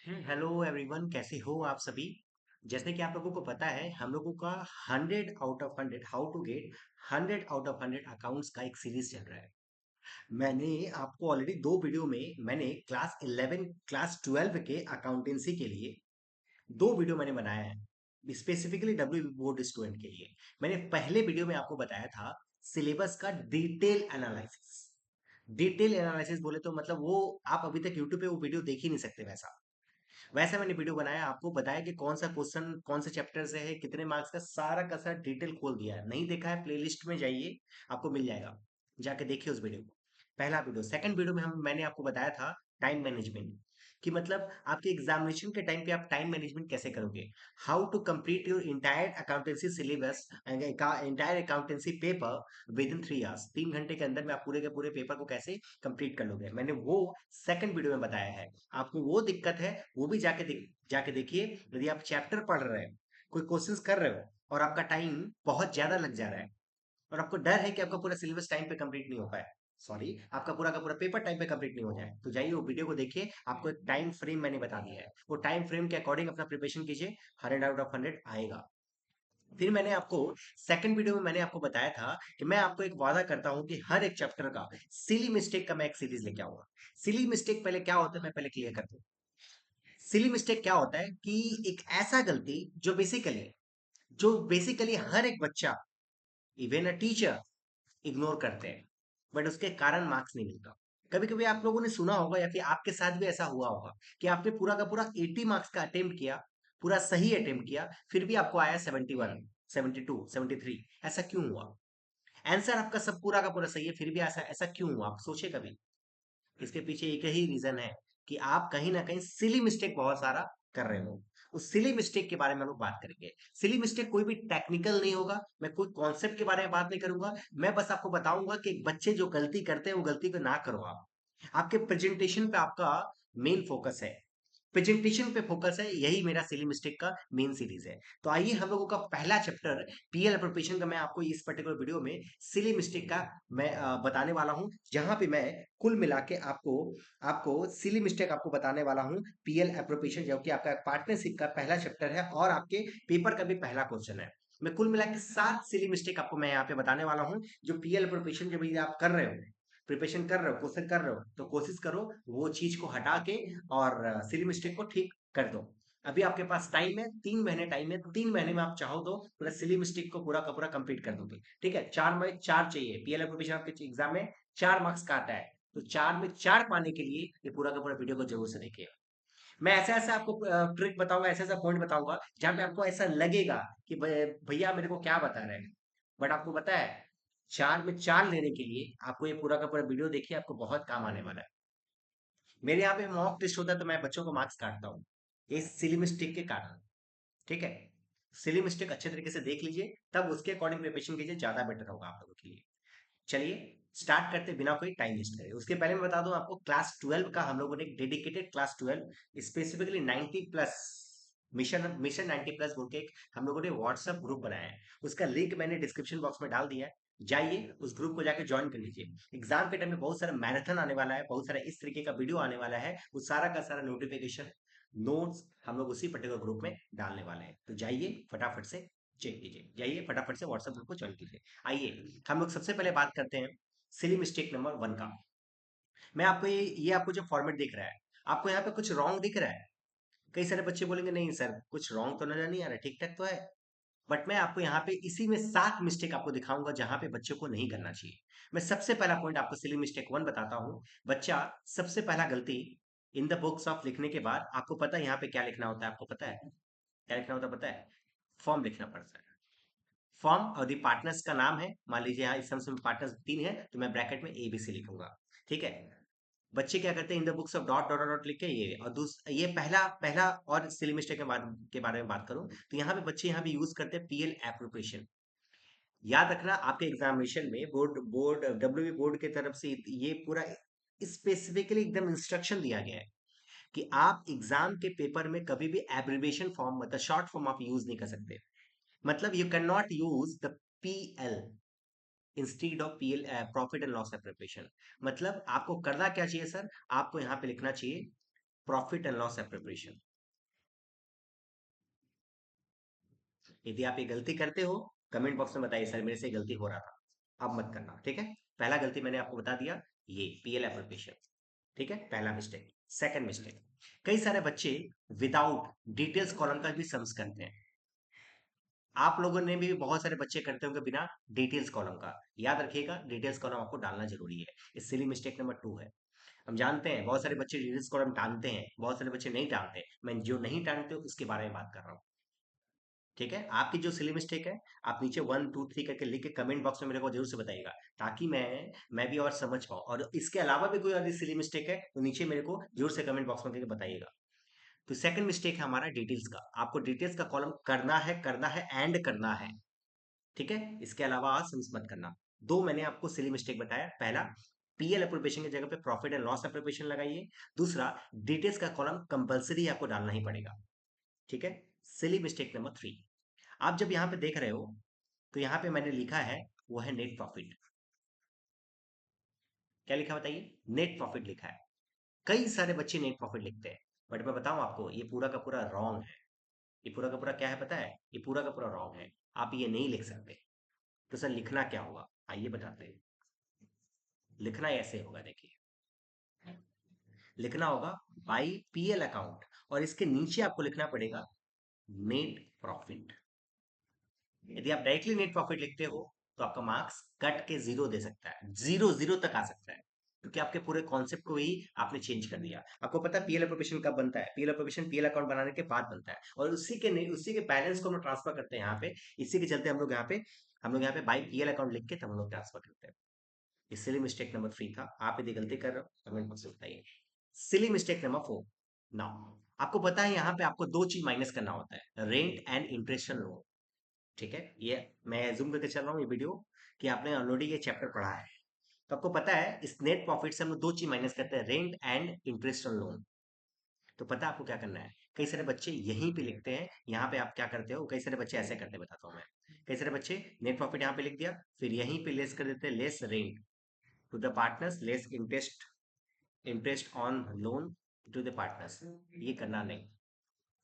Hello everyone, कैसे हो आप सभी। जैसे कि आप लोगों को पता है, हम लोगों का 100 out of 100 how to get 100 out of 100 accounts का एक सीरीज चल रहा है। मैंने आपको ऑलरेडी दो वीडियो में मैंने क्लास 11 क्लास 12 के अकाउंटेंसी के लिए दो वीडियो मैंने बनाया है, स्पेसिफिकली डब्ल्यू बोर्ड स्टूडेंट के लिए। मैंने पहले वीडियो में आपको बताया था सिलेबस का डिटेल एनालिसिस बोले तो मतलब वो आप अभी तक यूट्यूब पे वो वीडियो देख ही नहीं सकते। वैसा वैसा मैंने वीडियो बनाया, आपको बताया कि कौन सा क्वेश्चन कौन से चैप्टर से है, कितने मार्क्स का सारा डिटेल खोल दिया है। नहीं देखा है, प्लेलिस्ट में जाइए, आपको मिल जाएगा, जाके देखिए उस वीडियो को। पहला वीडियो। सेकंड वीडियो में हम मैंने आपको बताया था टाइम मैनेजमेंट, कि मतलब आपके एग्जामिनेशन के टाइम पे आप टाइम मैनेजमेंट कैसे करोगे, how to complete your entire accountancy syllabus, entire accountancy paper within 3 hours. 3 घंटे के अंदर में आप पूरे के पूरे पेपर को कैसे कंप्लीट कर लोगे, मैंने वो सेकंड वीडियो में बताया है। आपको वो दिक्कत है, वो भी जाके देखिए। यदि आप चैप्टर पढ़ रहे हो, कोई क्वेश्चंस कर रहे हो और आपका टाइम बहुत ज्यादा लग जा रहा है और आपको डर है कि आपका पूरा सिलेबस टाइम पे कंप्लीट नहीं हो पाए, सॉरी, आपका पूरा का पूरा पेपर टाइम पे कंप्लीट नहीं हो जाए, तो जाइए वो वीडियो को देखिए। आपको एक टाइम फ्रेम मैंने बता दिया है, वो टाइम फ्रेम के अकॉर्डिंग अपना प्रिपरेशन कीजिए, 100 आउट ऑफ 100 आएगा। फिर मैंने आपको सेकंड वीडियो में मैंने आपको बताया था कि मैं आपको एक वादा करता हूं कि हर एक चैप्टर का सिली मिस्टेक का मैं एक सीरीज लेके आऊंगा। सिली मिस्टेक पहले क्या होता है, मैं पहले क्लियर कर दूं। सिली मिस्टेक क्या होता है कि एक ऐसा गलती जो बेसिकली हर एक बच्चा, इवन अ टीचर, इग्नोर करते हैं, बट उसके कारण मार्क्स नहीं मिलता। कभी कभी आप लोगों ने सुना होगा या फिर आपके साथ भी ऐसा हुआ होगा कि आपने पूरा का पूरा 80 मार्क्स का अटेम्प्ट किया, पूरा सही अटेम्प्ट किया, फिर भी आपको आया 71, 72, 73। ऐसा क्यों हुआ? आंसर आपका सब पूरा का पूरा सही है, फिर भी ऐसा ऐसा क्यों हुआ, आप सोचे कभी? इसके पीछे एक ही रीजन है कि आप कहीं ना कहीं सिली मिस्टेक बहुत सारा कर रहे हो। उस सिली मिस्टेक के बारे में हम लोग बात करेंगे। सिली मिस्टेक कोई भी टेक्निकल नहीं होगा, मैं कोई कॉन्सेप्ट के बारे में बात नहीं करूंगा। मैं बस आपको बताऊंगा कि बच्चे जो गलती करते हैं वो गलती को ना करो आप। आपके प्रेजेंटेशन पे आपका मेन फोकस है, प्रेजेंटेशन पे फोकस है, यही मेरा सिली मिस्टेक का मेन सीरीज है। तो आइए, हम लोगों का पहला चैप्टर पीएल प्रिपरेशन का, मैं आपको इस पर्टिकुलर वीडियो में सिली मिस्टेक का मैं बताने वाला हूं, जहां पे मैं कुल मिला के आपको आपको सिली मिस्टेक आपको बताने वाला हूं। पीएल एप्रोप्रिएशन जो कि आपका पार्टनरशिप का पहला चैप्टर है और आपके पेपर का भी पहला क्वेश्चन है। मैं कुल मिला के 7 सिली मिस्टेक आपको मैं यहाँ पे बताने वाला हूँ, जो पीएल प्रिपरेशन जब भी आप कर रहे हो, प्रिपरेशन कर रहे हो, क्वेश्चन कर रहे हो, तो कोशिश करो वो चीज को हटा के और सिली मिस्टेक को ठीक कर दो। अभी आपके पास टाइम है, 3 महीने टाइम है, 3 महीने में आप चाहो तो पूरा सिली मिस्टेक को पूरा का पूरा कंप्लीट कर दोगे। ठीक है, 4 में 4 चाहिए, पीएल एप्लीकेशन आपके एग्जाम में 4 मार्क्स का आता है, तो 4 में 4 पाने के लिए ये पूरा का पूरा वीडियो को जरूर से देखिए। मैं ऐसा ऐसा आपको ट्रिक बताऊंगा, ऐसा ऐसा पॉइंट बताऊंगा जहां पे आपको ऐसा लगेगा कि भैया मेरे को क्या बता रहे हैं, बट आपको पता है 4 में 4 लेने के लिए आपको ये पूरा का पूरा वीडियो देखिए, आपको बहुत काम आने वाला है। मेरे यहाँ पे मॉक टेस्ट होता है तो मैं बच्चों को मार्क्स काटता हूँ, ये सिली मिस्टेक के कारण। ठीक है, सिली मिस्टेक अच्छे तरीके से देख लीजिए, तब उसके अकॉर्डिंग प्रिपरेशन कीजिए, ज्यादा बेटर होगा आप लोगों के लिए। चलिए स्टार्ट करते बिना कोई टाइम वेस्ट करे। उसके पहले मैं बता दूं आपको, क्लास 12 का हम लोगों ने एक dedicated class 12 specifically 90 plus mission mission 90 plus बोल के एक हम लोगों ने व्हाट्सएप ग्रुप बनाया है। उसका लिंक मैंने डिस्क्रिप्शन बॉक्स में डाल दिया है, जाइए उस ग्रुप को जाके ज्वाइन कर लीजिए। एग्जाम के टाइम में बहुत सारा मैराथन आने वाला है, बहुत सारा इस तरीके का वीडियो आने वाला है, वो सारा का सारा नोटिफिकेशन नोट्स हम लोग उसी पर्टिकुलर ग्रुप में डालने वाले हैं। तो जाइए फटाफट से चेक कीजिए, जाइए फटाफट से व्हाट्सएप ग्रुप को ज्वाइन कीजिए। आइए हम लोग सबसे पहले बात करते हैं सिली मिस्टेक नंबर 1 का। मैं आपको ये आपको जो फॉर्मेट दिख रहा है, आपको यहाँ पे कुछ रॉन्ग दिख रहा है? कई सारे बच्चे बोलेंगे नहीं सर, कुछ रॉन्ग तो नजर नहीं आ रहा, ठीक ठाक तो है। बट मैं आपको यहाँ पे इसी में 7 मिस्टेक आपको दिखाऊंगा जहां पे बच्चे को नहीं करना चाहिए। मैं सबसे पहला पॉइंट आपको सिली मिस्टेक 1 बताता हूँ। बच्चा सबसे पहला गलती, इन द बुक्स ऑफ लिखने के बाद आपको पता है यहाँ पे क्या लिखना होता है, आपको पता है क्या लिखना होता है, पता है? फॉर्म लिखना पड़ता है। फॉर्म और दी पार्टनर्स का नाम है, मान लीजिए यहाँ इस समय पार्टनर्स 3 है, तो मैं ब्रैकेट में ABC लिखूंगा। ठीक है, बच्चे क्या करते हैं, in the books of dot dot dot लिख के ये, और ये पहला पहला और सिली मिस्टेक के बारे में बात करूं, तो यहाँ पे बच्चे यहाँ पे यूज करते हैं पीएल एप्रोप्रिएशन। याद रखना, आपके एग्जामिनेशन में बोर्ड बोर्ड डब्ल्यू बोर्ड की तरफ से ये पूरा स्पेसिफिकली एकदम इंस्ट्रक्शन दिया गया है कि आप एग्जाम के पेपर में कभी भी एब्रिविएशन फॉर्म, मतलब शॉर्ट फॉर्म आप यूज नहीं कर सकते। मतलब you can not use the PL instead of PL, profit and loss preparation. मतलब आपको करना क्या चाहिए सर, आपको यहाँ पे लिखना चाहिए प्रॉफिट एंड लॉस एप्रोप्रिएशन। यदि आप ये गलती करते हो, कमेंट बॉक्स में बताइए सर मेरे से गलती हो रहा था, अब मत करना, ठीक है। पहला गलती मैंने आपको बता दिया, ये पीएल एप्रोप्रिएशन, ठीक है, पहला मिस्टेक। सेकंड मिस्टेक, कई सारे बच्चे विदाउट डिटेल्स कॉलम का भी सम्स करते हैं। आप लोगों ने भी बहुत सारे बच्चे करते होंगे बिना डिटेल्स कॉलम का। याद रखिएगा, डिटेल्स कॉलम आपको डालना जरूरी है। इस सिली मिस्टेक नंबर 2 है। हम जानते हैं बहुत सारे बच्चे डिटेल्स कॉलम डालते हैं, बहुत सारे बच्चे नहीं डालते। मैं जो नहीं डालते उसके बारे में बात कर रहा हूँ, ठीक है। आपकी जो सिली मिस्टेक है, आप नीचे 1 2 3 करके लिख के कमेंट बॉक्स में मेरे को जरूर से बताइएगा, ताकि मैं भी और समझ पाऊँ। और इसके अलावा भी कोई और सिली मिस्टेक है तो नीचे मेरे को जरूर से कमेंट बॉक्स में करके बताइएगा। तो सेकंड मिस्टेक है हमारा डिटेल्स का। आपको डिटेल्स का कॉलम करना है एंड करना है, ठीक है। इसके अलावा आज सम्स मत करना। दो मैंने आपको सिली मिस्टेक बताया। पहला, पीएल एप्रोप्रिएशन की जगह पे प्रॉफिट एंड लॉस एप्रोप्रिएशन लगाइए। दूसरा, डिटेल्स का कॉलम कंपलसरी आपको डालना ही पड़ेगा, ठीक है। सिली मिस्टेक नंबर 3, आप जब यहाँ पे देख रहे हो तो यहाँ पे मैंने लिखा है, वो है नेट प्रॉफिट। क्या लिखा बताइए? नेट प्रॉफिट लिखा है। कई सारे बच्चे नेट प्रॉफिट लिखते हैं, बट मैं बताऊं आपको, ये पूरा का पूरा रॉन्ग है। ये पूरा का पूरा क्या है पता है? ये पूरा का पूरा रॉन्ग है। आप ये नहीं लिख सकते। तो सर लिखना क्या होगा, आइए बताते हैं। लिखना ऐसे होगा, देखिए। लिखना होगा बाई पीएल अकाउंट, और इसके नीचे आपको लिखना पड़ेगा नेट प्रॉफिट। यदि आप डायरेक्टली नेट प्रॉफिट लिखते हो तो आपका मार्क्स कट के 0 दे सकता है, 0 तक आ सकता है, क्योंकि आपके पूरे कॉन्सेप्ट को ही आपने चेंज कर दिया। आपको पता है पीएल एप्रोप्रिएशन कब बनता है? पीएल एप्रोप्रिएशन पीएल अकाउंट बनाने के बाद बनता है, और उसी के बैलेंस को हम ट्रांसफर करते हैं यहाँ पे। इसी के चलते हम लोग यहाँ पे बाई पीएल अकाउंट लिख के तब हम लोग ट्रांसफर करते हैं। इसलिए मिस्टेक नंबर 3 था। आप यदि गलती कर रहे हो कमेंट बॉक्स में बताइए। सिली मिस्टेक नंबर 4, नाउ आपको पता है यहाँ पे आपको दो चीज माइनस करना होता है, रेंट एंड इंटरेस्ट लोन, ठीक है। ये मैं जूम करके चल रहा हूँ ये वीडियो, कि आपने ऑलरेडी ये चैप्टर पढ़ा है। तो आपको पता है इस नेट प्रॉफिट से हम लोग दो चीज माइनस करते हैं, rent and interest on loan. तो पता है आपको क्या करना है? कई सारे बच्चे यहीं पे लिखते हैं, यहाँ पे आप क्या करते हो, कई सारे बच्चे ऐसे करते हैं, बताता हूँ मैं। कई सारे बच्चे नेट प्रॉफिट यहाँ पे लिख दिया, फिर यहीं पे लेस कर देते हैं, less rent to the partners, less interest on loan to the partners. ये करना नहीं,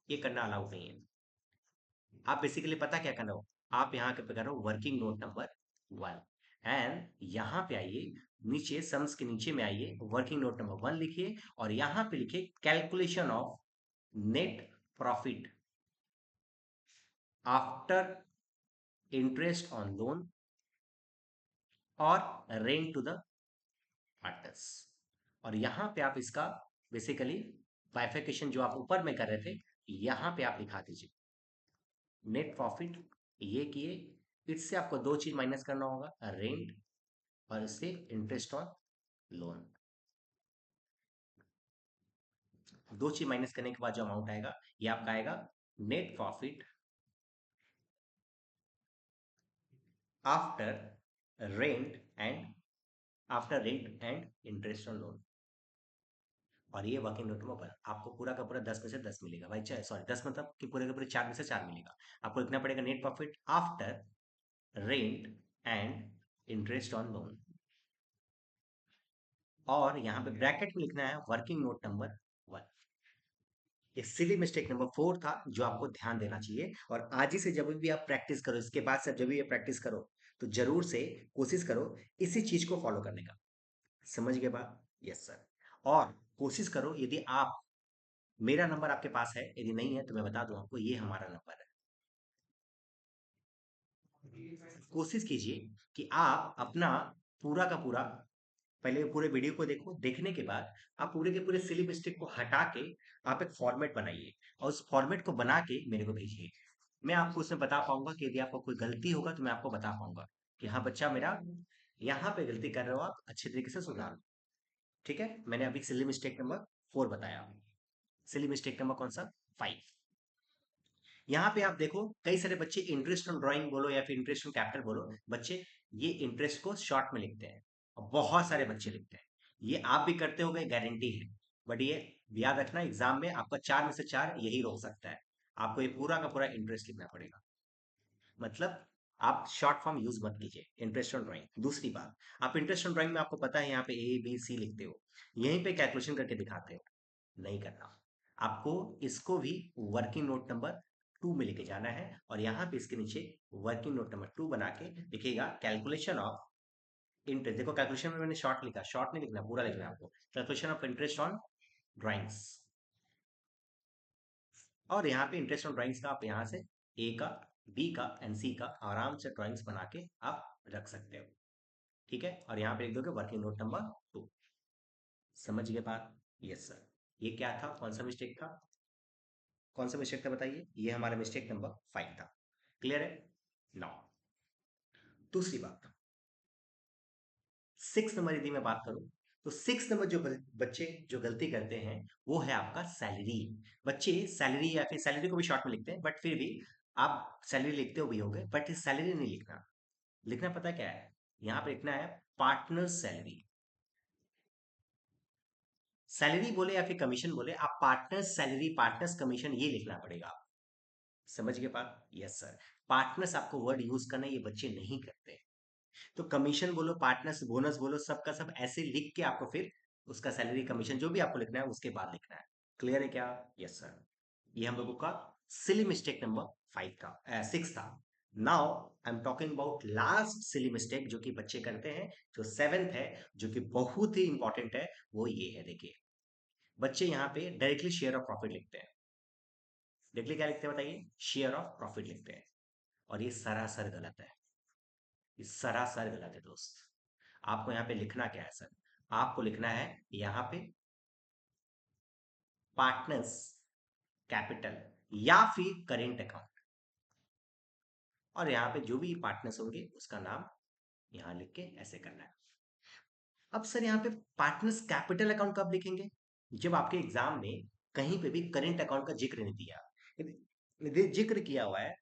ये करना अलाउड नहीं है। आप बेसिकली पता क्या कर रहे हो? आप यहाँ पे कर रहे हो वर्किंग नोट नंबर 1, एंड यहाँ पे आइए, नीचे सम्स के नीचे में आइए, वर्किंग नोट नंबर 1 लिखिए, और यहाँ पे लिखिए calculation of net profit after interest on loan और रेंट टू द पार्टनर्स। और यहाँ पे आप इसका बेसिकली बाइफिकेशन जो आप ऊपर में कर रहे थे, यहाँ पे आप लिखा दीजिए नेट प्रॉफिट। ये किए, इससे आपको दो चीज माइनस करना होगा, रेंट और इससे इंटरेस्ट ऑन लोन। दो चीज माइनस करने के बाद जो अमाउंट आएगा, ये आपका आएगा net profit after rent and after rent and interest on loan. और ये वर्किंग नोट में आपको पूरा का पूरा 10 में से 10 मिलेगा भाई, सॉरी 10 मतलब कि पूरे के पूरे 4 में से 4 मिलेगा। आपको लिखना पड़ेगा net profit after rent and interest on loan, और यहाँ पे ब्रैकेट में लिखना है वर्किंग नोट नंबर 1। ये सिली मिस्टेक नंबर 4 था, जो आपको ध्यान देना चाहिए। और आज ही से जब भी आप प्रैक्टिस करो, इसके बाद से जब भी ये प्रैक्टिस करो, तो जरूर से कोशिश करो इसी चीज को फॉलो करने का। समझ गए बात? Yes sir. और कोशिश करो, यदि आप, मेरा नंबर आपके पास है, यदि नहीं है तो मैं बता दूं आपको, ये हमारा नंबर है। कोशिश कीजिए कि आप अपना पूरा का पूरा, पहले पूरे वीडियो को देखो, देखने के बाद आप पूरे के पूरे सिली मिस्टेक को हटा के आप एक फॉर्मेट बनाइए, और उस फॉर्मेट को बना के मेरे को भेजिए। मैं आपको उसमें बता पाऊंगा कि यदि आपको कोई गलती होगा तो मैं आपको बता पाऊंगा कि हाँ बच्चा मेरा यहाँ पे गलती कर रहे हो, आप अच्छे तरीके से सुधारो, ठीक है। मैंने अभी सिली मिस्टेक नंबर 4 बताया। सिली मिस्टेक नंबर कौन सा? 5। यहाँ पे आप देखो, कई सारे बच्चे इंटरेस्ट ऑन ड्राइंग बोलो या फिर इंटरेस्ट ऑन कैपिटल बोलो, बच्चे ये इंटरेस्ट को शॉर्ट में लिखते हैं, और बहुत सारे बच्चे लिखते हैं। ये आप भी करते हो गए, गारंटी है। बट ये याद रखना, एग्जाम में आपका 4 में से 4 यही रोक सकता है। आपको ये पूरा का पूरा इंटरेस्ट लिखना पड़ेगा। मतलब आप शॉर्ट फॉर्म यूज मत कीजिए इंटरेस्ट ऑन ड्राइंग। दूसरी बात, आप इंटरेस्ट ऑन ड्राइंग में आपको पता है यहाँ पे ए बी सी लिखते हो, यहीं पे कैलकुलेशन करके दिखाते हो। नहीं करना। आपको इसको भी वर्किंग नोट नंबर 2 में लेके जाना है और यहाँ पे इसके नीचे वर्किंग नोट नंबर 2 बना के लिखिएगा कैलकुलेशन ऑफ इंटरेस्ट। देखो कैलकुलेशन में मैंने शॉर्ट लिखा, शॉर्ट नहीं लिखना, पूरा लिखना है आपको। Calculation of interest on drawings, और यहाँ पे इंटरेस्ट ऑन ड्राइंग्स का आप यहाँ से ए का, बी का एंड सी का आराम से ड्राइंग्स बना के आप रख सकते हो। ठीक है, और यहाँ पे लिख दोगे वर्किंग नोट नंबर 2। समझ गए बात? Yes sir. ये क्या था, कौन सा मिस्टेक था? कौन सा मिस्टेक था बताइए? ये हमारा मिस्टेक नंबर 5 था। क्लियर है? नाउ दूसरी बात, 6 नंबर यदि मैं बात करूं, तो 6 नंबर जो बच्चे जो गलती करते हैं वो है आपका सैलरी। बच्चे सैलरी या फिर सैलरी को भी शॉर्ट में लिखते हैं, बट फिर भी आप सैलरी लिखते हो भी होंगे, बट सैलरी नहीं लिखना। लिखना पता क्या है? यहाँ पे लिखना है पार्टनर सैलरी। सैलरी बोले या फिर कमीशन बोले, आप पार्टनर्स सैलरी, पार्टनर्स कमीशन ये लिखना पड़ेगा। समझ गए बात? Yes sir. पार्टनर्स आपको वर्ड यूज करना है, ये बच्चे नहीं करते। तो कमीशन बोलो, पार्टनर्स, बोनस बोलो, सबका सब ऐसे लिख के आपको फिर उसका सैलरी कमीशन जो भी आपको लिखना है उसके बाद लिखना है। क्लियर है क्या? Yes sir. ये हम लोगों का सिली मिस्टेक नंबर 5 का 6 था। Now I am talking about last silly mistake जो कि बच्चे करते हैं, जो 7th है, जो कि बहुत ही इंपॉर्टेंट है। वो ये है, देखिए बच्चे यहाँ पे डायरेक्टली शेयर ऑफ प्रॉफिट लिखते हैं। डायरेक्टली क्या लिखते हैं बताइए? शेयर ऑफ प्रॉफिट लिखते हैं, और ये सरासर गलत है। ये सरासर गलत है दोस्त। आपको यहाँ पे लिखना क्या है सर? आपको लिखना है यहाँ पे पार्टनर्स कैपिटल या फिर करेंट अकाउंट, और यहाँ पे जो भी पार्टनर्स होंगे उसका नाम यहाँ लिख के ऐसे करना है। अब सर यहाँ पे पार्टनर्स कैपिटल अकाउंट कब लिखेंगे? जब आपके एग्जाम में कहीं पे भी करेंट अकाउंट का जिक्र नहीं दिया। यदि जिक्र किया हुआ है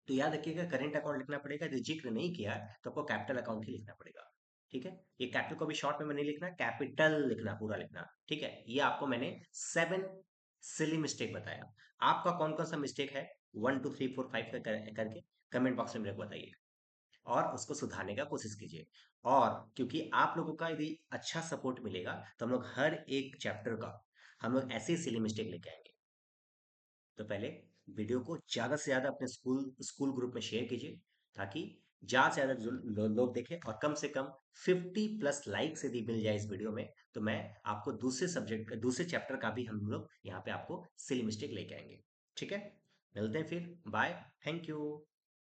तो याद रखिएगा करेंट अकाउंट लिखना पड़ेगा। यदि जिक्र नहीं किया तो आपको कैपिटल अकाउंट ही लिखना पड़ेगा। ठीक है, ये कैपिटल को भी शॉर्ट में नहीं लिखना, कैपिटल लिखना, पूरा लिखना। ठीक है, ये आपको मैंने 7 सिली मिस्टेक बताया। आपका कौन कौन सा मिस्टेक है 1 2 3 4 5 करके कमेंट बॉक्स में मेरे को बताइए, और उसको सुधारने का कोशिश कीजिए। और क्योंकि आप लोगों का यदि अच्छा सपोर्ट मिलेगा तो हम लोग हर एक चैप्टर का हम लोग ऐसे ही सिली मिस्टेक लेके आएंगे। तो पहले वीडियो को ज़्यादा से ज़्यादा अपने स्कूल स्कूल ग्रुप में शेयर कीजिए, ताकि ज़्यादा से ज़्यादा जो लोग देखें, और कम से कम 50+ लाइक्स यदि मिल जाए इस वीडियो में, तो मैं आपको दूसरे सब्जेक्ट, दूसरे चैप्टर का भी हम लोग यहाँ पे आपको सिली मिस्टेक लेके आएंगे। ठीक है, मिलते हैं फिर, बाय, थैंक यू।